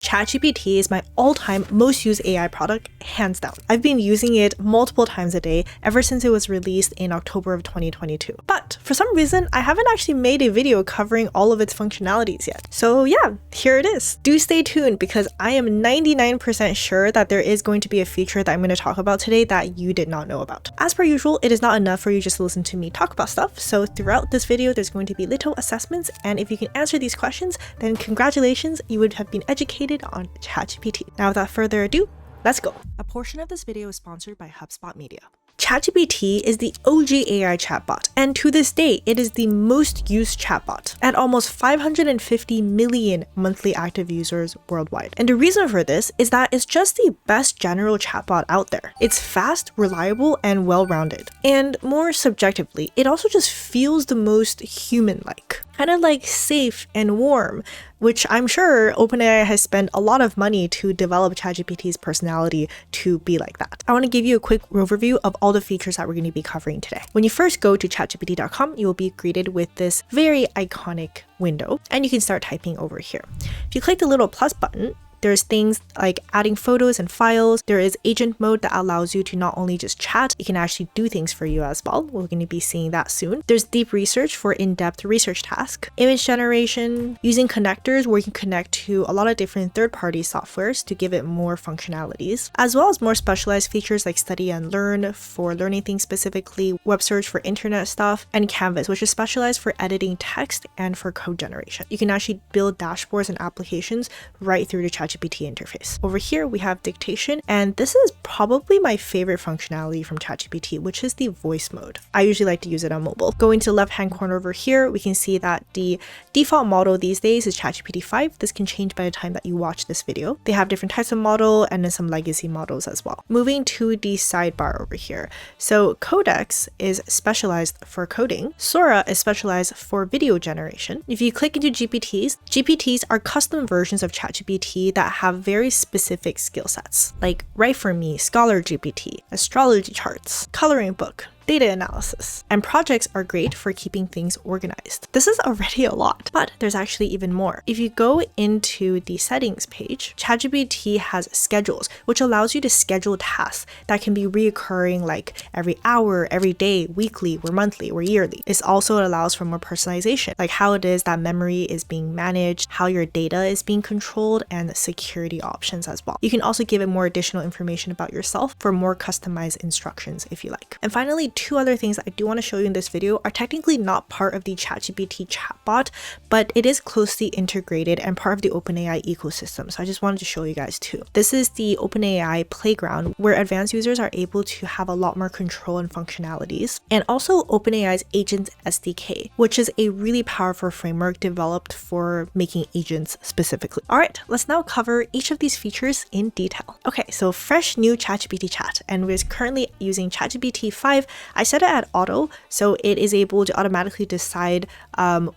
ChatGPT is my all-time most used AI product, hands down. I've been using it multiple times a day ever since it was released in October of 2022. But for some reason, I haven't actually made a video covering all of its functionalities yet. So yeah, here it is. Do stay tuned because I am 99% sure that there is going to be a feature that I'm going to talk about today that you did not know about. As per usual, it is not enough for you just to listen to me talk about stuff. So throughout this video, there's going to be little assessments, and if you can answer these questions, then congratulations, you would have been educated on ChatGPT. Now without further ado, let's go. A portion of this video is sponsored by HubSpot Media. ChatGPT is the OG AI chatbot, and to this day, it is the most used chatbot at almost 550 million monthly active users worldwide. And the reason for this is that it's just the best general chatbot out there. It's fast, reliable, and well-rounded. And more subjectively, it also just feels the most human-like. Kind of like safe and warm, which I'm sure OpenAI has spent a lot of money to develop ChatGPT's personality to be like that. I want to give you a quick overview of all the features that we're going to be covering today. When you first go to chatgpt.com, you will be greeted with this very iconic window, and you can start typing over here. If you click the little plus button, there's things like adding photos and files. There is agent mode that allows you to not only just chat, it can actually do things for you as well. We're going to be seeing that soon. There's deep research for in-depth research tasks, image generation, using connectors where you can connect to a lot of different third-party softwares to give it more functionalities, as well as more specialized features like study and learn for learning things specifically, web search for internet stuff, and Canvas, which is specialized for editing text and for code generation. You can actually build dashboards and applications right through the ChatGPT interface. Over here, we have dictation, and this is probably my favorite functionality from ChatGPT, which is the voice mode. I usually like to use it on mobile. Going to the left-hand corner over here, we can see that the default model these days is ChatGPT 5. This can change by the time that you watch this video. They have different types of model and then some legacy models as well. Moving to the sidebar over here. So Codex is specialized for coding. Sora is specialized for video generation. If you click into GPTs are custom versions of ChatGPT that have very specific skill sets, like Write For Me, Scholar GPT, astrology charts, coloring book, data analysis, and projects are great for keeping things organized. This is already a lot, but there's actually even more. If you go into the settings page, ChatGPT has schedules, which allows you to schedule tasks that can be reoccurring like every hour, every day, weekly, or monthly, or yearly. It also allows for more personalization, like how it is that memory is being managed, how your data is being controlled, and security options as well. You can also give it more additional information about yourself for more customized instructions if you like. And finally, two other things that I do want to show you in this video are technically not part of the ChatGPT chatbot, but it is closely integrated and part of the OpenAI ecosystem. So I just wanted to show you guys too. This is the OpenAI Playground, where advanced users are able to have a lot more control and functionalities, and also OpenAI's Agent SDK, which is a really powerful framework developed for making agents specifically. All right, let's now cover each of these features in detail. Okay, so fresh new ChatGPT chat, and we're currently using ChatGPT 5. I set it at auto, so it is able to automatically decide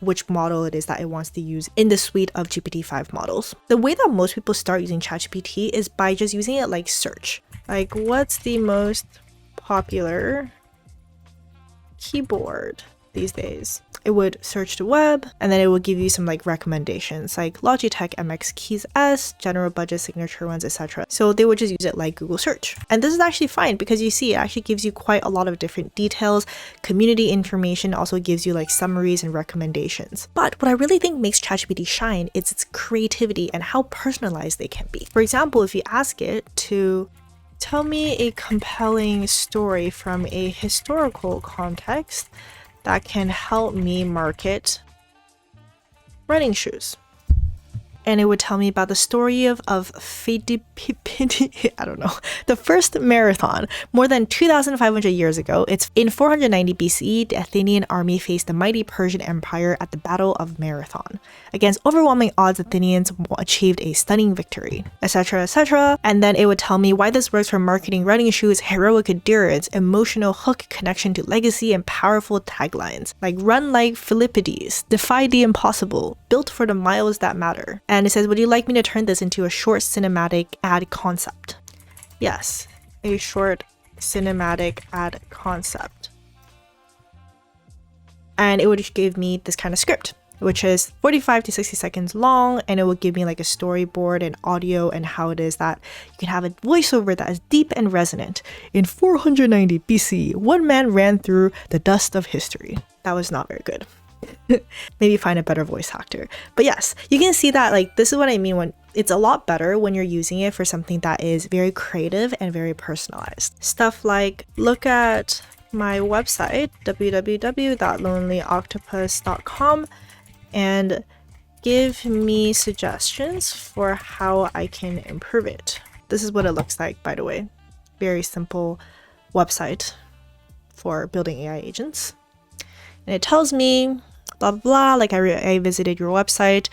which model it is that it wants to use in the suite of GPT-5 models. The way that most people start using ChatGPT is by just using it like search. Like, what's the most popular keyboard these days? It would search the web, and then it will give you some like recommendations like Logitech MX Keys S, general budget signature ones, etc. So they would just use it like Google search. And this is actually fine because you see it actually gives you quite a lot of different details, community information, also gives you like summaries and recommendations. But what I really think makes ChatGPT shine is its creativity and how personalized they can be. For example, if you ask it to tell me a compelling story from a historical context that can help me market running shoes. And it would tell me about the story of I don't know, the first marathon. More than 2,500 years ago, it's in 490 BCE, the Athenian army faced the mighty Persian Empire at the Battle of Marathon. Against overwhelming odds, Athenians achieved a stunning victory, etc., etc. And then it would tell me why this works for marketing running shoes, heroic endurance, emotional hook, connection to legacy, and powerful taglines like run like Philippides, defy the impossible, built for the miles that matter. And it says, would you like me to turn this into a short cinematic ad concept? Yes, a short cinematic ad concept. And it would give me this kind of script. which is 45 to 60 seconds long, and it will give me like a storyboard and audio and how it is that you can have a voiceover that is deep and resonant. In 490 BC, one man ran through the dust of history. That was not very good. Maybe find a better voice actor. But yes, you can see that like this is what I mean when it's a lot better when you're using it for something that is very creative and very personalized. Stuff like look at my website www.lonelyoctopus.com and give me suggestions for how I can improve it. This is what it looks like, by the way. Very simple website for building AI agents. And it tells me blah blah blah, like I visited your website.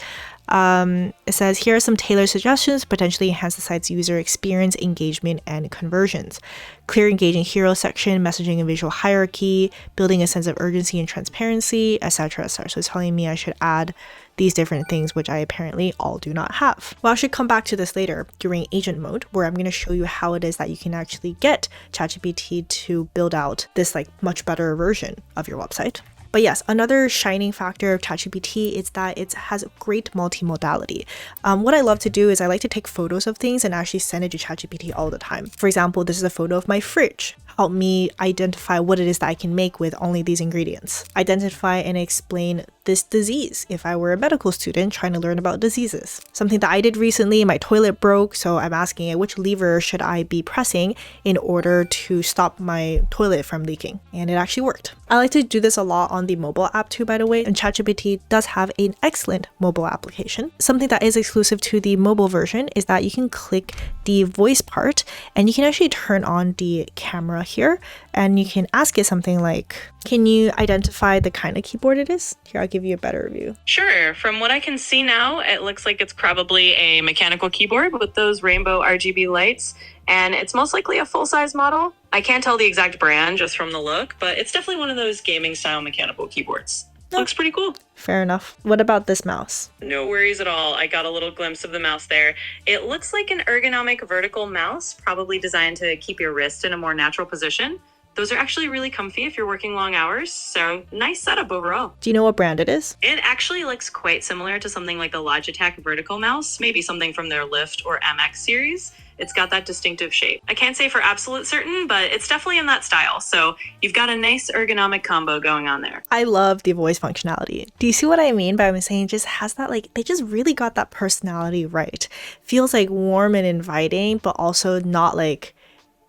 It says here are some tailored suggestions to potentially enhance the site's user experience, engagement, and conversions. Clear, engaging hero section, messaging and visual hierarchy, building a sense of urgency and transparency, etc. etc. So it's telling me I should add these different things, which I apparently all do not have. Well, I should come back to this later during agent mode, where I'm going to show you how it is that you can actually get ChatGPT to build out this like much better version of your website. But yes, another shining factor of ChatGPT is that it has great multimodality. What I love to do is I like to take photos of things and actually send it to ChatGPT all the time. For example, this is a photo of my fridge. Help me identify what it is that I can make with only these ingredients. Identify and explain this disease if I were a medical student trying to learn about diseases. Something that I did recently, my toilet broke, so I'm asking it which lever should I be pressing in order to stop my toilet from leaking, and it actually worked. I like to do this a lot on the mobile app too, by the way, and ChatGPT does have an excellent mobile application. Something that is exclusive to the mobile version is that you can click the voice part and you can actually turn on the camera here, and you can ask it something like, can you identify the kind of keyboard it is? Here, I'll give you a better view. Sure. From what I can see now, it looks like it's probably a mechanical keyboard with those rainbow RGB lights, and it's most likely a full-size model. I can't tell the exact brand just from the look, but it's definitely one of those gaming-style mechanical keyboards. Looks pretty cool. Fair enough. What about this mouse? No worries at all. I got a little glimpse of the mouse there. It looks like an ergonomic vertical mouse, probably designed to keep your wrist in a more natural position. Those are actually really comfy if you're working long hours, so nice setup overall. Do you know what brand it is? It actually looks quite similar to something like the Logitech vertical mouse, maybe something from their Lift or MX series. It's got that distinctive shape. I can't say for absolute certain, but it's definitely in that style. So you've got a nice ergonomic combo going on there. I love the voice functionality. Do you see what I mean by I'm saying it just has that, like, they just really got that personality right. Feels like warm and inviting, but also not like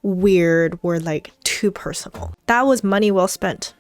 weird or like too personal. That was money well spent.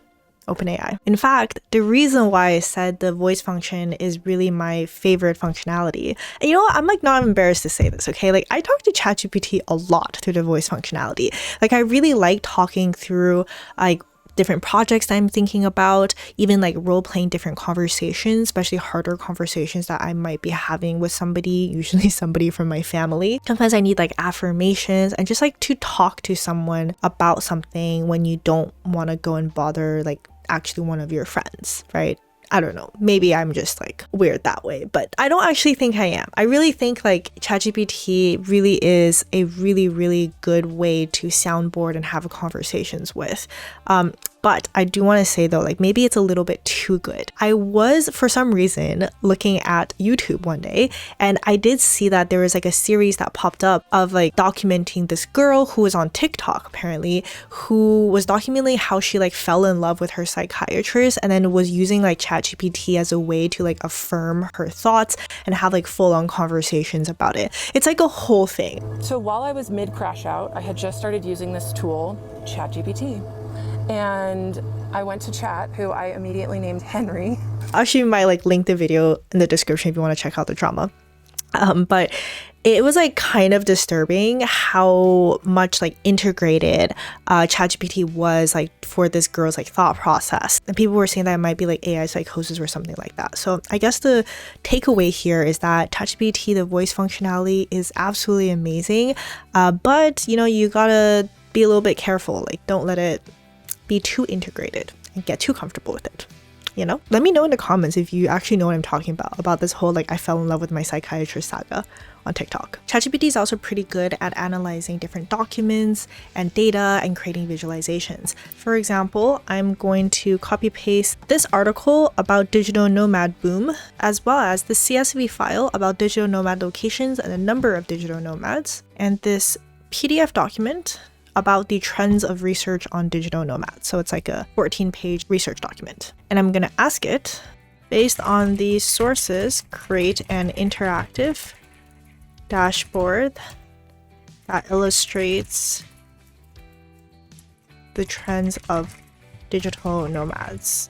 OpenAI. In fact, the reason why I said the voice function is really my favorite functionality, and you know what, I'm like not embarrassed to say this, okay? Like I talk to ChatGPT a lot through the voice functionality. Like I really like talking through like different projects that I'm thinking about, even like role-playing different conversations, especially harder conversations that I might be having with somebody, usually somebody from my family. Sometimes I need like affirmations and just like to talk to someone about something when you don't want to go and bother like actually one of your friends, right? I don't know, maybe I'm just like weird that way, but I don't actually think I am. I really think like ChatGPT really is a really, really good way to soundboard and have conversations with. But I do want to say though, like maybe it's a little bit too good. I was for some reason looking at YouTube one day and I did see that there was like a series that popped up of like documenting this girl who was on TikTok apparently, who was documenting how she like fell in love with her psychiatrist and then was using like ChatGPT as a way to like affirm her thoughts and have like full-on conversations about it. It's like a whole thing. So while I was mid crash out, I had just started using this tool, ChatGPT. And I went to chat, who I immediately named Henry. I'll actually might like link the video in the description if you want to check out the drama. But it was like kind of disturbing how much like integrated ChatGPT was like for this girl's like thought process. And people were saying that it might be like AI psychosis or something like that. So I guess the takeaway here is that ChatGPT, the voice functionality is absolutely amazing. But you know, you gotta be a little bit careful. Like don't let it be too integrated and get too comfortable with it. you know? Let me know in the comments if you actually know what I'm talking about this whole like I fell in love with my psychiatrist saga on TikTok. ChatGPT is also pretty good at analyzing different documents and data and creating visualizations. For example, I'm going to copy paste this article about digital nomad boom, as well as the CSV file about digital nomad locations and the number of digital nomads, and this PDF document about the trends of research on digital nomads. So it's like a 14-page research document. And I'm gonna ask it, based on these sources, create an interactive dashboard that illustrates the trends of digital nomads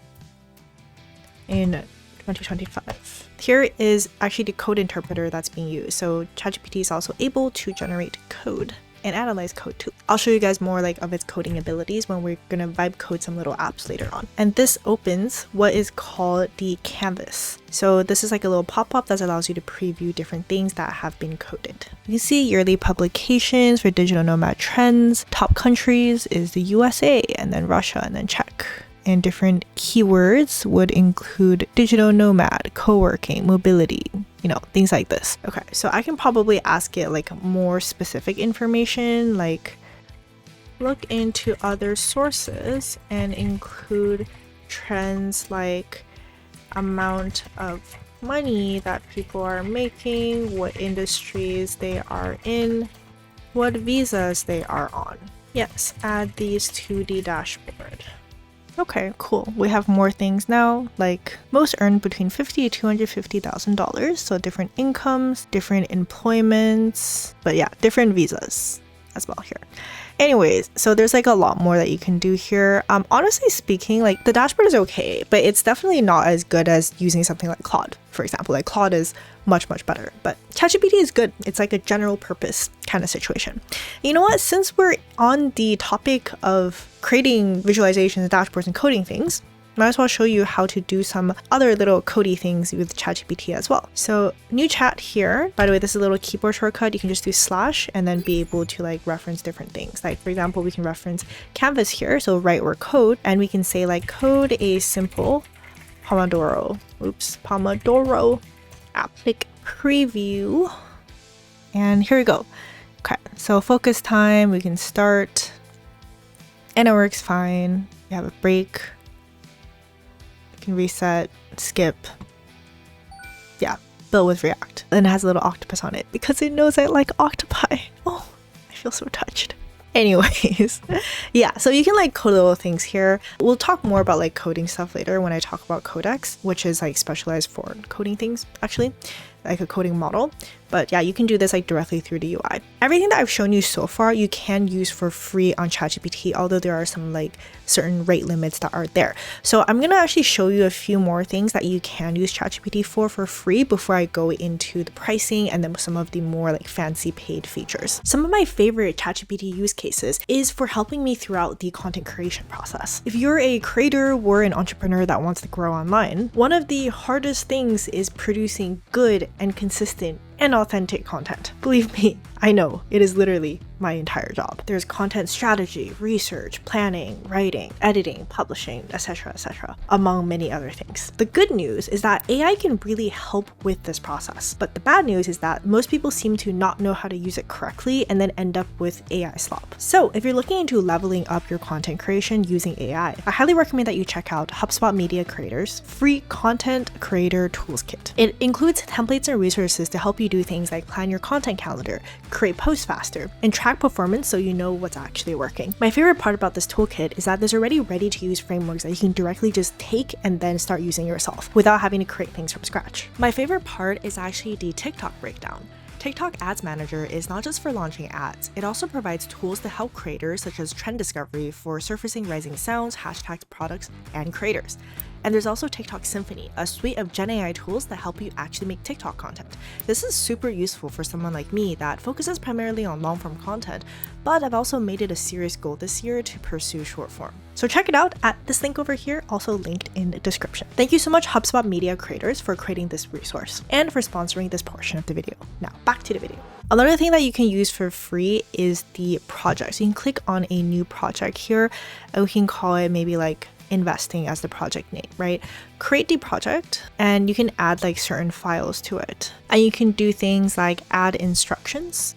in 2025. Here is actually the code interpreter that's being used. So ChatGPT is also able to generate code and analyze code too. I'll show you guys more like of its coding abilities when we're gonna vibe code some little apps later on. And this opens what is called the canvas. So this is like a little pop-up that allows you to preview different things that have been coded. You can see yearly publications for digital nomad trends. Top countries is the USA, and then Russia, and then Czech. And different keywords would include digital nomad, co-working, mobility, you know, things like this. Okay, so I can probably ask it like more specific information, like look into other sources and include trends like amount of money that people are making, what industries they are in, what visas they are on. Yes, add these to the dashboard. Okay, cool. We have more things now, like most earn between $50,000 to $250,000. So different incomes, different employments, but yeah, different visas as well here. Anyways, so there's like a lot more that you can do here. Honestly speaking, like the dashboard is okay, but it's definitely not as good as using something like Claude, for example. Like Claude is much better, but ChatGPT is good. It's like a general purpose kind of situation. You know what? Since we're on the topic of creating visualizations, dashboards, and coding things, might as well show you how to do some other little codey things with ChatGPT as well. So new chat here. By the way, this is a little keyboard shortcut. You can just do slash and then be able to like reference different things. Like for example, we can reference canvas here. So write or code, and we can say like code a simple Pomodoro app. Click preview. And here we go. Okay, so focus time, we can start. And it works fine. We have a break. Reset, skip. Yeah, build with React. And it has a little octopus on it because it knows I like octopi. Oh, I feel so touched. Anyways, yeah, so you can like code little things here. We'll talk more about like coding stuff later when I talk about Codex, which is like specialized for coding things, actually, like a coding model. But yeah, you can do this like directly through the UI. Everything that I've shown you so far, you can use for free on ChatGPT, although there are some like certain rate limits that are there. So I'm gonna actually show you a few more things that you can use ChatGPT for free before I go into the pricing and then some of the more like fancy paid features. Some of my favorite ChatGPT use cases is for helping me throughout the content creation process. If you're a creator or an entrepreneur that wants to grow online, one of the hardest things is producing good and consistent and authentic content. Believe me, I know, it is literally my entire job. There's content strategy, research, planning, writing, editing, publishing, etc., among many other things. The good news is that AI can really help with this process, but the bad news is that most people seem to not know how to use it correctly and then end up with AI slop. So if you're looking into leveling up your content creation using AI, I highly recommend that you check out HubSpot Media Creator's free content creator tools kit. It includes templates and resources to help you do things like plan your content calendar, create posts faster, and track performance so you know what's actually working. My favorite part about this toolkit is that there's already ready-to-use frameworks that you can directly just take and then start using yourself without having to create things from scratch. My favorite part is actually the TikTok breakdown. TikTok Ads Manager is not just for launching ads, it also provides tools to help creators such as trend discovery for surfacing rising sounds, hashtags, products, and creators. And there's also TikTok Symphony, a suite of Gen AI tools that help you actually make TikTok content. This is super useful for someone like me that focuses primarily on long-form content, but I've also made it a serious goal this year to pursue short form. So check it out at this link over here, also linked in the description. Thank you so much HubSpot Media Creators for creating this resource and for sponsoring this portion of the video. Now back to the video. Another thing that you can use for free is the project. So you can click on a new project here and we can call it maybe like investing as the project name, right? Create the project and you can add like certain files to it. And you can do things like add instructions,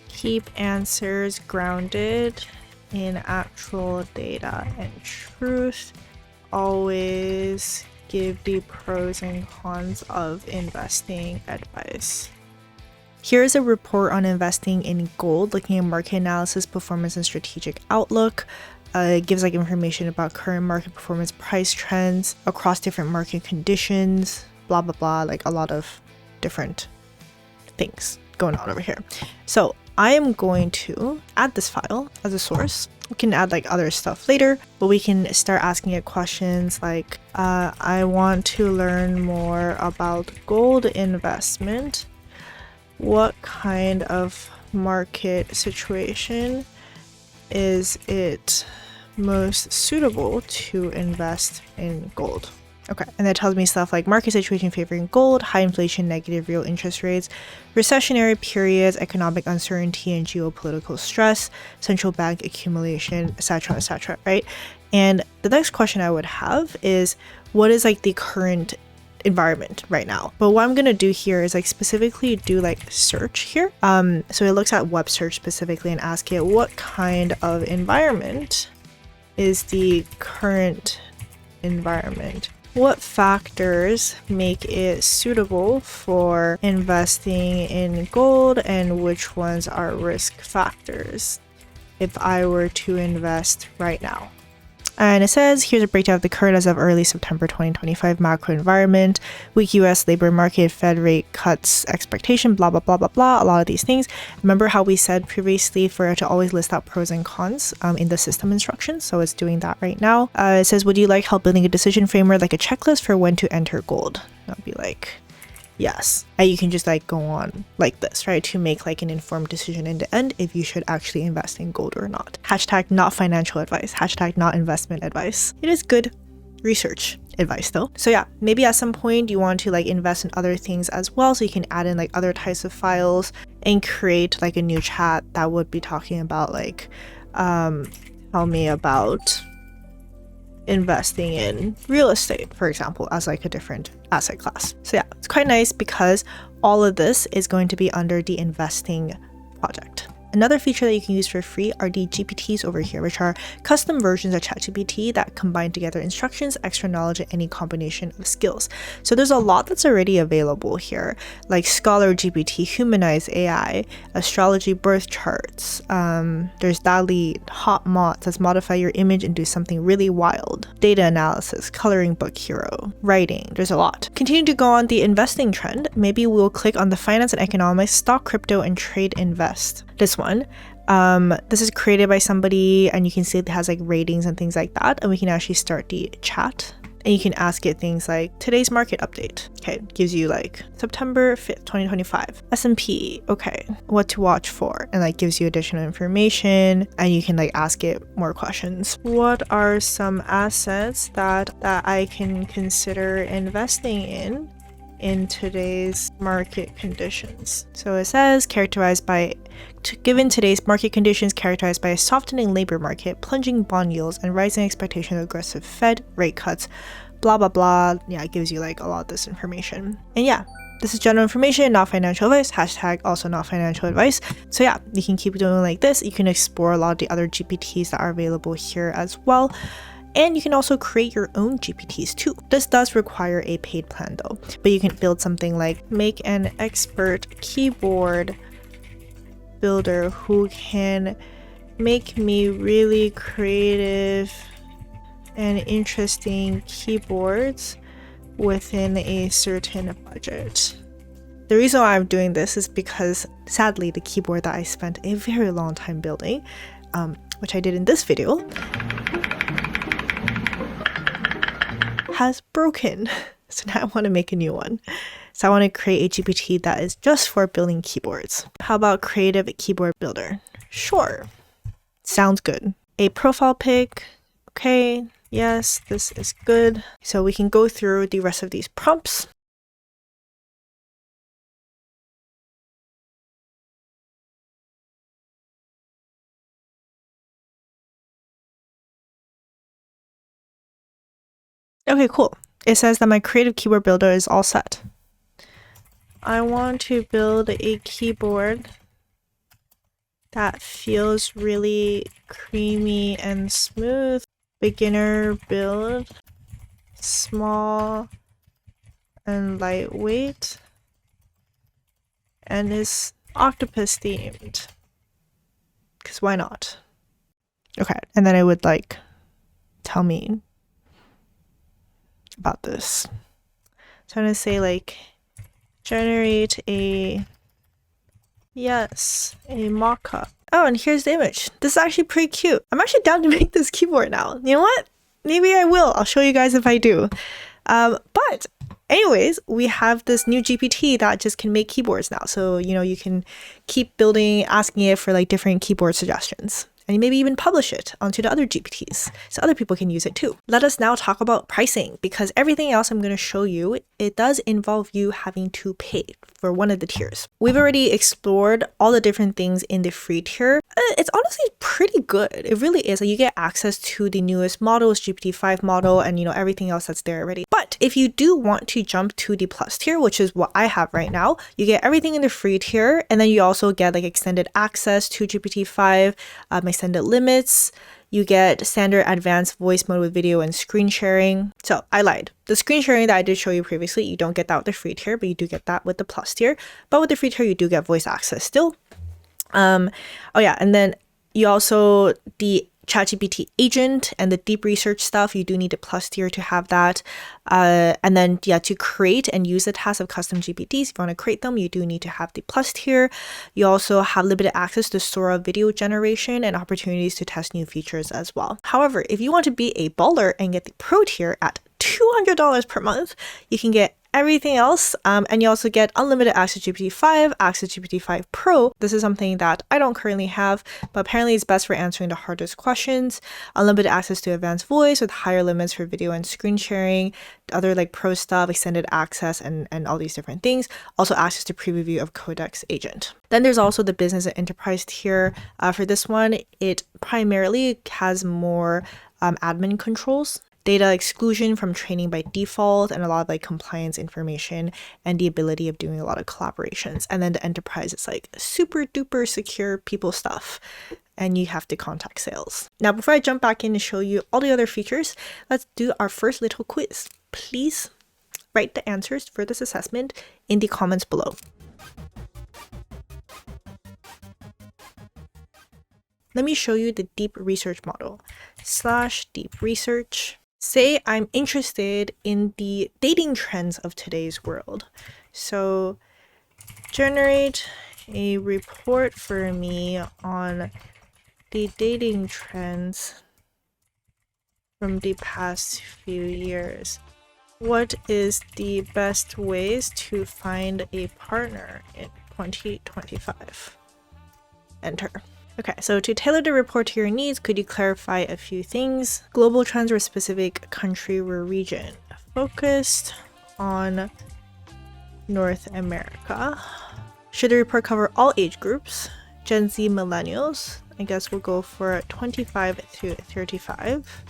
keep answers grounded in actual data and truth, always give the pros and cons of investing advice. Here's a report on investing in gold, looking at market analysis, performance, and strategic outlook. It gives like information about current market performance, price trends across different market conditions, blah, blah, blah, like a lot of different things going on over here. So I am going to add this file as a source. We can add like other stuff later, but we can start asking it questions like, I want to learn more about gold investment. What kind of market situation is it most suitable to invest in gold? Okay, and that tells me stuff like market situation favoring gold, high inflation, negative real interest rates, recessionary periods, economic uncertainty and geopolitical stress, central bank accumulation, etc., right? And the next question I would have is, what is like the current environment right now? But what I'm gonna do here is like specifically do like search here. So it looks at web search specifically and ask it what kind of environment is the current environment. What factors make it suitable for investing in gold and which ones are risk factors if I were to invest right now? And it says, here's a breakdown of the current as of early September 2025 macro environment, weak US labor market, Fed rate cuts expectation, blah, blah, blah, blah, blah, a lot of these things. Remember how we said previously for it to always list out pros and cons in the system instructions? So it's doing that right now. It says, would you like help building a decision framework like a checklist for when to enter gold? I'll be like, yes. And you can just like go on like this, right? To make like an informed decision in the end if you should actually invest in gold or not. Hashtag not financial advice. Hashtag not investment advice. It is good research advice though. So yeah, maybe at some point you want to like invest in other things as well. So you can add in like other types of files and create like a new chat that would be talking about like, tell me about investing in real estate, for example, as like a different asset class. So yeah, it's quite nice because all of this is going to be under the investing project. Another feature that you can use for free are the GPTs over here, which are custom versions of ChatGPT that combine together instructions, extra knowledge, and any combination of skills. So there's a lot that's already available here, like Scholar GPT, Humanized AI, astrology birth charts. There's DALI, hot mods that's modify your image and do something really wild. Data analysis, coloring book hero, writing. There's a lot. Continue to go on the investing trend. Maybe we'll click on the finance and economics, stock, crypto, and trade invest. This one. This is created by somebody and you can see it has like ratings and things like that, and we can actually start the chat and you can ask it things like today's market update. Okay, it gives you like September 5th 2025 S&P, okay, what to watch for, and like gives you additional information, and you can like ask it more questions. What are some assets that I can consider investing in today's market conditions? So it says given today's market conditions characterized by a softening labor market, plunging bond yields, and rising expectation of aggressive Fed rate cuts, blah blah blah. Yeah, it gives you like a lot of this information. And yeah, this is general information, not financial advice. Hashtag also not financial advice. So yeah, you can keep doing like this. You can explore a lot of the other GPTs that are available here as well. And you can also create your own GPTs too. This does require a paid plan though, but you can build something like make an expert keyboard builder who can make me really creative and interesting keyboards within a certain budget. The reason why I'm doing this is because sadly the keyboard that I spent a very long time building, which I did in this video, has broken. So now I want to make a new one. So I want to create a GPT that is just for building keyboards. How about creative keyboard builder? Sure. Sounds good. A profile pic. Okay. Yes, this is good. So we can go through the rest of these prompts. Okay, cool. It says that my creative keyboard builder is all set. I want to build a keyboard that feels really creamy and smooth. Beginner build, small and lightweight, and is octopus themed. Because why not? Okay, and then it would like tell me about this. So I'm gonna say like generate a mock-up. Oh, and here's the image. This is actually pretty cute. I'm actually down to make this keyboard now. You know what? Maybe I will. I'll show you guys if I do. But anyways, we have this new GPT that just can make keyboards now. So, you know, you can keep building, asking it for like different keyboard suggestions. And maybe even publish it onto the other GPTs so other people can use it too. Let us now talk about pricing, because everything else I'm going to show you, it does involve you having to pay for one of the tiers. We've already explored all the different things in the free tier. It's honestly pretty good. It really is. Like, you get access to the newest models, GPT-5 model, and you know everything else that's there already. But if you do want to jump to the plus tier, which is what I have right now, you get everything in the free tier, and then you also get like extended access to GPT-5, extended limits. You get standard advanced voice mode with video and screen sharing. So I lied. The screen sharing that I did show you previously, you don't get that with the free tier, but you do get that with the plus tier. But with the free tier, you do get voice access still. Oh yeah, and then you also, the ChatGPT agent and the deep research stuff, you do need a plus tier to have that. And then, yeah, to create and use the task of custom GPTs, if you want to create them, you do need to have the plus tier. You also have limited access to Sora video generation and opportunities to test new features as well. However, if you want to be a baller and get the pro tier at $200 per month, you can get everything else, and you also get unlimited access to GPT-5, access to GPT-5 Pro. This is something that I don't currently have, but apparently it's best for answering the hardest questions. Unlimited access to advanced voice with higher limits for video and screen sharing, other like pro stuff, extended access, and all these different things. Also access to preview of Codex agent. Then there's also the business and enterprise tier. For this one, it primarily has more admin controls, data exclusion from training by default, and a lot of like compliance information, and the ability of doing a lot of collaborations. And then the enterprise is like super duper secure people stuff, and you have to contact sales. Now, before I jump back in to show you all the other features, let's do our first little quiz. Please write the answers for this assessment in the comments below. Let me show you the deep research model. /deep research. Say I'm interested in the dating trends of today's world. So generate a report for me on the dating trends from the past few years. What is the best ways to find a partner in 2025? Enter. Okay, so to tailor the report to your needs, could you clarify a few things? Global trends or specific country or region? Focused on North America. Should the report cover all age groups? Gen Z, millennials? I guess we'll go for 25 to 35.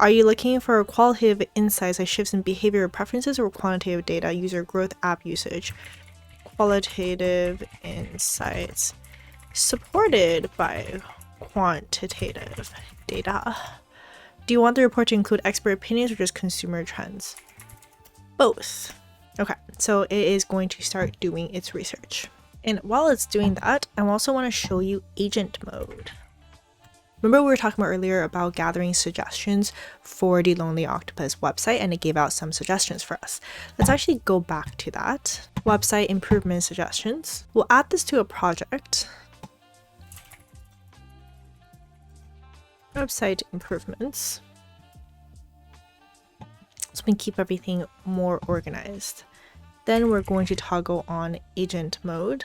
Are you looking for qualitative insights like shifts in behavior preferences or quantitative data, user growth, app usage? Qualitative insights. Supported by quantitative data. Do you want the report to include expert opinions or just consumer trends? Both. Okay, so it is going to start doing its research. And while it's doing that, I also want to show you agent mode. Remember we were talking about earlier about gathering suggestions for the Lonely Octopus website, and it gave out some suggestions for us. Let's actually go back to that. Website improvement suggestions. We'll add this to a project. Website improvements. So we can keep everything more organized. Then we're going to toggle on agent mode.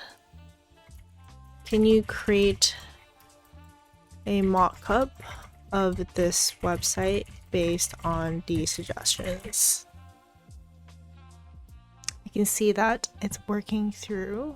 Can you create a mock-up of this website based on the suggestions? You can see that it's working through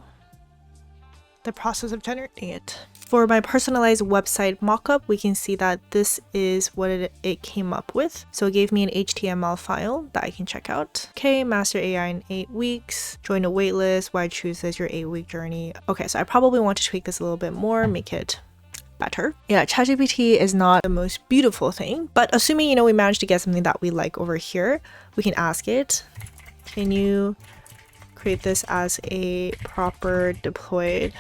the process of generating it. For my personalized website mockup, we can see that this is what it came up with. So it gave me an HTML file that I can check out. Okay, master AI in 8 weeks, join a waitlist, why choose this, your 8-week journey. Okay, so I probably want to tweak this a little bit more, make it better. Yeah, ChatGPT is not the most beautiful thing, but assuming, we managed to get something that we like over here, we can ask it, can you create this as a proper deployed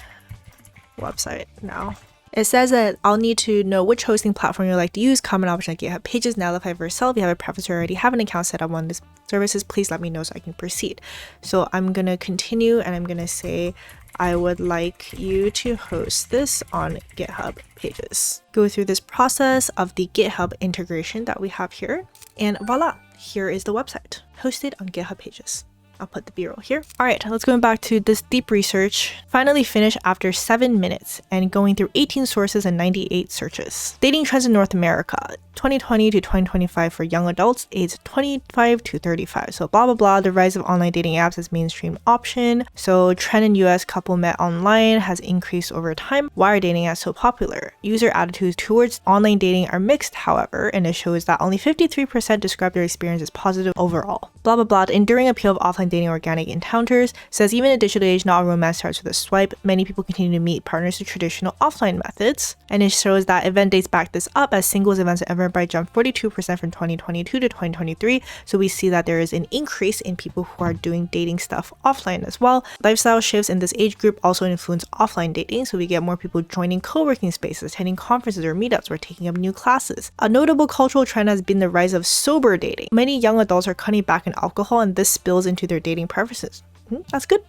website now? It says that I'll need to know which hosting platform you like to use, common option at GitHub Pages, Netlify for yourself. If you have a preference or already have an account set up on this services, please let me know so I can proceed. So I'm gonna continue and I'm gonna say I would like you to host this on GitHub Pages. Go through this process of the GitHub integration that we have here, and voila, here is the website hosted on GitHub Pages. I'll put the B-roll here. All right, let's go back to this deep research. Finally finished after 7 minutes and going through 18 sources and 98 searches. Dating trends in North America, 2020 to 2025 for young adults aged 25 to 35. So blah, blah, blah, the rise of online dating apps as mainstream option. So trend in US couple met online has increased over time. Why are dating apps so popular? User attitudes towards online dating are mixed, however, and it shows that only 53% describe their experience as positive overall. Blah, blah, blah, the enduring appeal of offline dating organic encounters says even in digital age, not all romance starts with a swipe. Many people continue to meet partners through traditional offline methods. And it shows that event dates back this up as singles events at Eventbrite jumped 42% from 2022 to 2023. So we see that there is an increase in people who are doing dating stuff offline as well. Lifestyle shifts in this age group also influence offline dating. So we get more people joining co-working spaces, attending conferences or meetups, or taking up new classes. A notable cultural trend has been the rise of sober dating. Many young adults are cutting back on alcohol, and this spills into their dating preferences. That's good.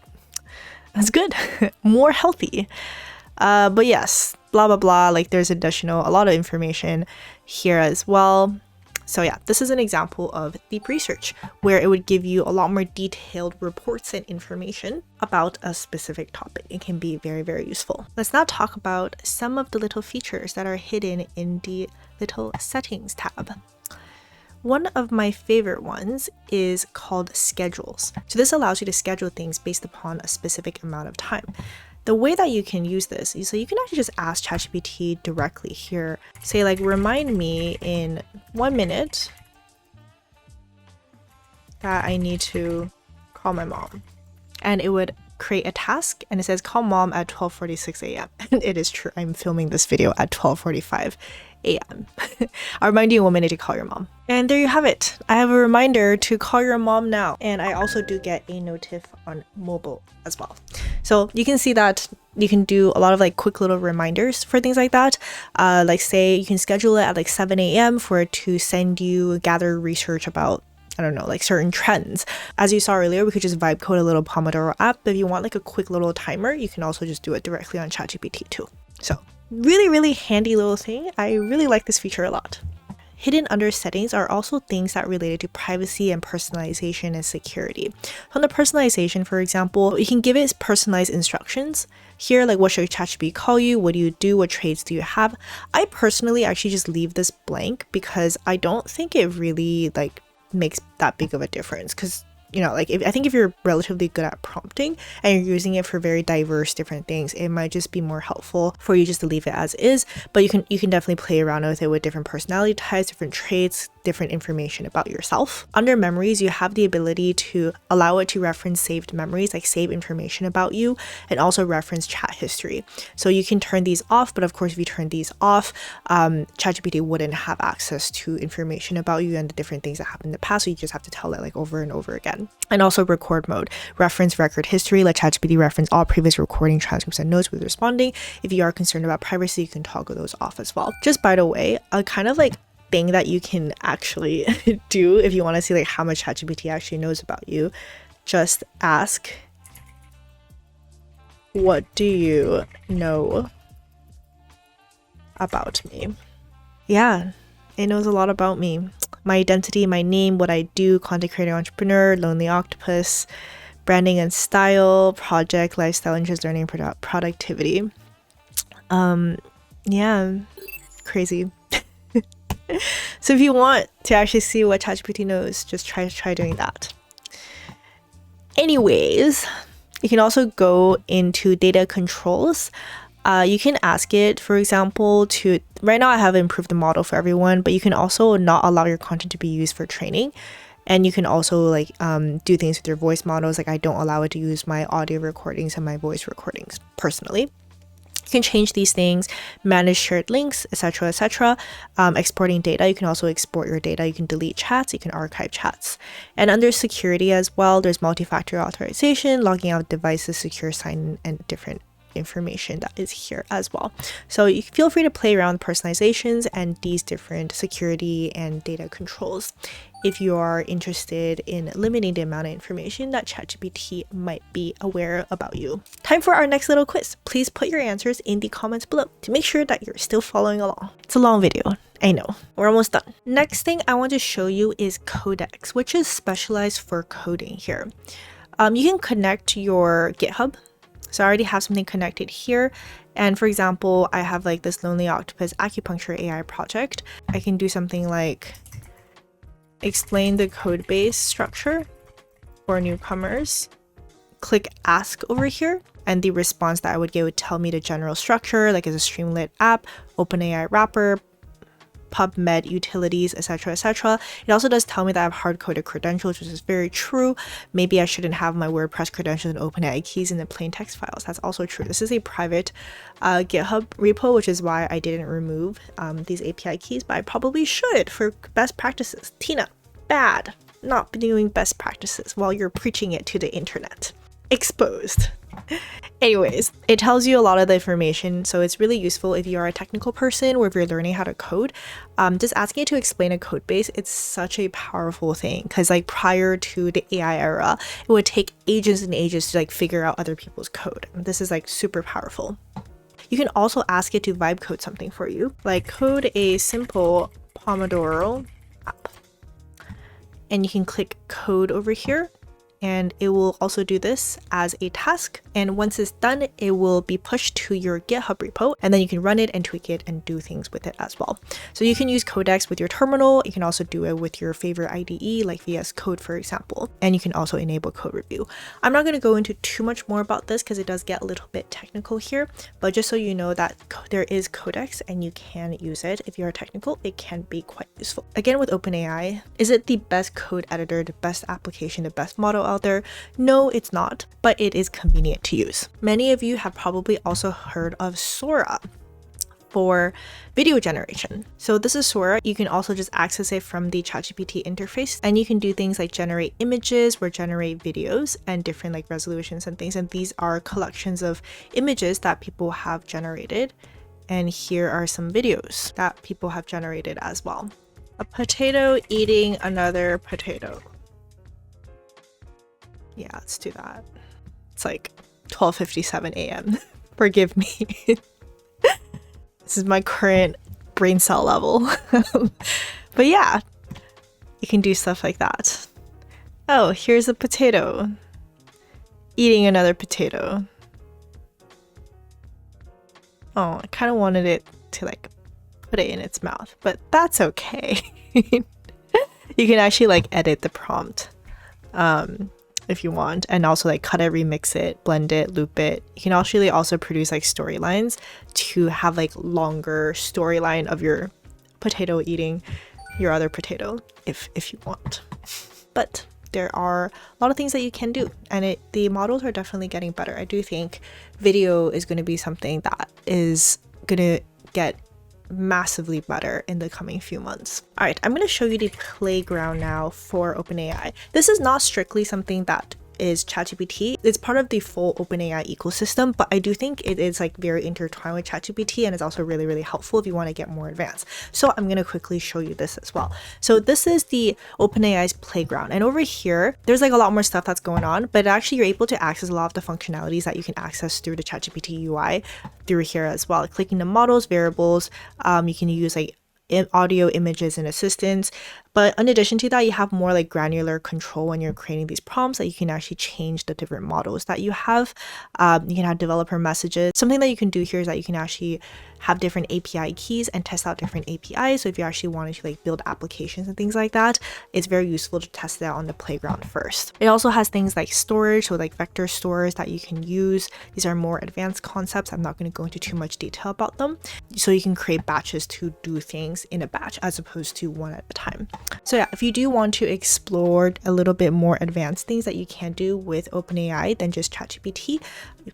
That's good. More healthy. But yes, blah, blah, blah. Like there's a lot of information here as well. So yeah, this is an example of deep research where it would give you a lot more detailed reports and information about a specific topic. It can be very, very useful. Let's now talk about some of the little features that are hidden in the little settings tab. One of my favorite ones is called schedules. So this allows you to schedule things based upon a specific amount of time. The way that you can use this is so you can actually just ask ChatGPT directly here. Say like, remind me in 1 minute that I need to call my mom. And it would create a task and it says call mom at 12:46 a.m. And it is true. I'm filming this video at 12:45 a.m. I'll remind you in 1 minute to call your mom. And there you have it. I have a reminder to call your mom now. And I also do get a notif on mobile as well. So you can see that you can do a lot of like quick little reminders for things like that. Like say you can schedule it at like 7 a.m. for it to send you gather research about, I don't know, like certain trends. As you saw earlier, we could just vibe code a little Pomodoro app. But if you want like a quick little timer, you can also just do it directly on ChatGPT too. So really, really handy little thing. I really like this feature a lot. Hidden under settings are also things that related to privacy and personalization and security. On the personalization, for example, you can give it personalized instructions. Here, like what should ChatGPT call you? What do you do? What traits do you have? I personally actually just leave this blank because I don't think it really like makes that big of a difference. Because I think if you're relatively good at prompting and you're using it for very diverse different things, it might just be more helpful for you just to leave it as is. But you can definitely play around with it with different personality types, different traits, different information about yourself. Under memories, you have the ability to allow it to reference saved memories, like save information about you, and also reference chat history. So you can turn these off, but of course, if you turn these off, ChatGPT wouldn't have access to information about you and the different things that happened in the past. So you just have to tell it like over and over again. And also record mode, reference record history, let ChatGPT reference all previous recording transcripts and notes with responding. If you are concerned about privacy, you can toggle those off as well. Just by the way, a kind of like thing that you can actually do if you want to see like how much ChatGPT actually knows about you, just ask, what do you know about me? Yeah, it knows a lot about me. My identity, my name, what I do, content creator, entrepreneur, lonely octopus, branding and style, project, lifestyle, interest, learning, productivity. Yeah, crazy. So if you want to actually see what ChatGPT knows, just try doing that. Anyways, You can also go into data controls. You can ask it, for example, to, right now I have improved the model for everyone, but you can also not allow your content to be used for training. And you can also like do things with your voice models. Like I don't allow it to use my audio recordings and my voice recordings personally. You can change these things, manage shared links, etc., etc. Exporting data, you can also export your data. You can delete chats, you can archive chats. And under security as well, there's multi-factor authorization, logging out devices, secure sign-in, and different information that is here as well. So you feel free to play around with personalizations and these different security and data controls if you are interested in limiting the amount of information that ChatGPT might be aware about you. Time for our next little quiz. Please put your answers in the comments below to make sure that you're still following along. It's a long video, I know. We're almost done. Next thing I want to show you is Codex, which is specialized for coding here. You can connect to your GitHub. So I already have something connected here. And for example, I have like this Lonely Octopus Acupuncture AI project. I can do something like explain the code base structure for newcomers. Click ask over here. And the response that I would get would tell me the general structure, like it's a Streamlit app, OpenAI wrapper, PubMed utilities, etc., etc. It also does tell me that I have hard-coded credentials, which is very true. Maybe I shouldn't have my WordPress credentials and OpenAI keys in the plain text files. That's also true. This is a private GitHub repo, which is why I didn't remove these API keys, but I probably should for best practices. Tina, bad. Not doing best practices while you're preaching it to the internet. Exposed. Anyways, it tells you a lot of the information, so it's really useful if you are a technical person or if you're learning how to code. Just asking it to explain a code base, it's such a powerful thing because like prior to the AI era, it would take ages and ages to like figure out other people's code. This is like super powerful. You can also ask it to vibe code something for you, like code a simple Pomodoro app. And you can click code over here. And it will also do this as a task. And once it's done, it will be pushed to your GitHub repo, and then you can run it and tweak it and do things with it as well. So you can use Codex with your terminal. You can also do it with your favorite IDE like VS Code, for example. And you can also enable code review. I'm not going to go into too much more about this because it does get a little bit technical here, but just so you know that there is Codex and you can use it. If you're technical, it can be quite useful. Again, with OpenAI, is it the best code editor, the best application, the best model out there? No, it's not, but it is convenient to use. Many of you have probably also heard of Sora for video generation. So this is Sora. You can also just access it from the ChatGPT interface, and you can do things like generate images or generate videos and different like resolutions and things. And these are collections of images that people have generated. And here are some videos that people have generated as well. A potato eating another potato. Yeah, let's do that. It's like 12:57 a.m. Forgive me. This is my current brain cell level. But yeah, you can do stuff like that. Oh, here's a potato eating another potato. Oh, I kind of wanted it to like put it in its mouth, but that's okay. You can actually like edit the prompt if you want, and also like cut it, remix it, blend it, loop it. You can actually also produce like storylines to have like longer storyline of your potato eating your other potato if you want. But there are a lot of things that you can do, and the models are definitely getting better. I do think video is going to be something that is going to get massively better in the coming few months. All right, I'm going to show you the playground now for OpenAI. This is not strictly something that is ChatGPT. It's part of the full OpenAI ecosystem, but I do think it is like very intertwined with ChatGPT, and it's also really, really helpful if you want to get more advanced. So I'm going to quickly show you this as well. So this is the OpenAI's playground, and over here, there's like a lot more stuff that's going on, but actually you're able to access a lot of the functionalities that you can access through the ChatGPT UI through here as well. Clicking the models, variables, you can use like audio, images, and assistants. But in addition to that, you have more like granular control when you're creating these prompts, that you can actually change the different models that you have. You can have developer messages. Something that you can do here is that you can actually have different API keys and test out different APIs. So if you actually wanted to like build applications and things like that, it's very useful to test it out on the playground first. It also has things like storage, so like vector stores that you can use. These are more advanced concepts. I'm not going to go into too much detail about them. So you can create batches to do things in a batch as opposed to one at a time. So yeah, if you do want to explore a little bit more advanced things that you can do with OpenAI than just ChatGPT,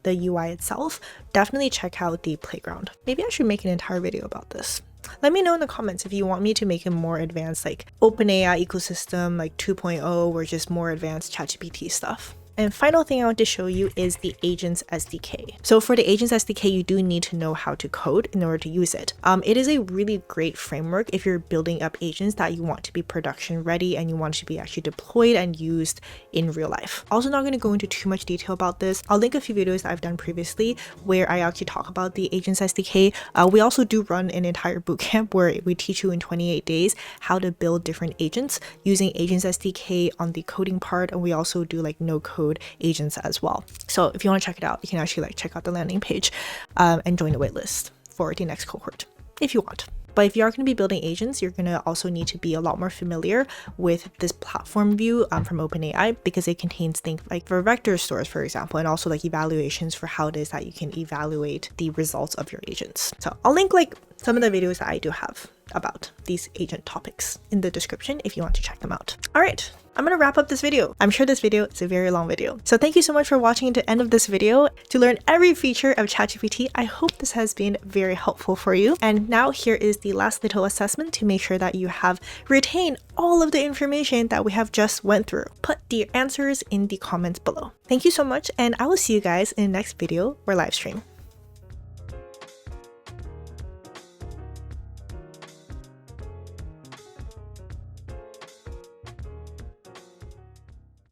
the UI itself, definitely check out the playground. Maybe I should make an entire video about this. Let me know in the comments if you want me to make a more advanced like OpenAI ecosystem like 2.0 or just more advanced ChatGPT stuff. And final thing I want to show you is the Agents SDK. So for the Agents SDK, you do need to know how to code in order to use it. It is a really great framework if you're building up agents that you want to be production ready and you want to be actually deployed and used in real life. Also not going to go into too much detail about this. I'll link a few videos that I've done previously where I actually talk about the Agents SDK. We also do run an entire bootcamp where we teach you in 28 days how to build different agents using Agents SDK on the coding part, and we also do like no code agents as well. So if you want to check it out, you can actually like check out the landing page and join the waitlist for the next cohort if you want. But if you are going to be building agents, you're going to also need to be a lot more familiar with this platform view from OpenAI, because it contains things like for vector stores, for example, and also like evaluations for how it is that you can evaluate the results of your agents. So I'll link like some of the videos that I do have about these agent topics in the description if you want to check them out. All right, I'm gonna wrap up this video. I'm sure this video is a very long video. So thank you so much for watching to the end of this video. To learn every feature of ChatGPT, I hope this has been very helpful for you. And now here is the last little assessment to make sure that you have retained all of the information that we have just went through. Put the answers in the comments below. Thank you so much, and I will see you guys in the next video or live stream.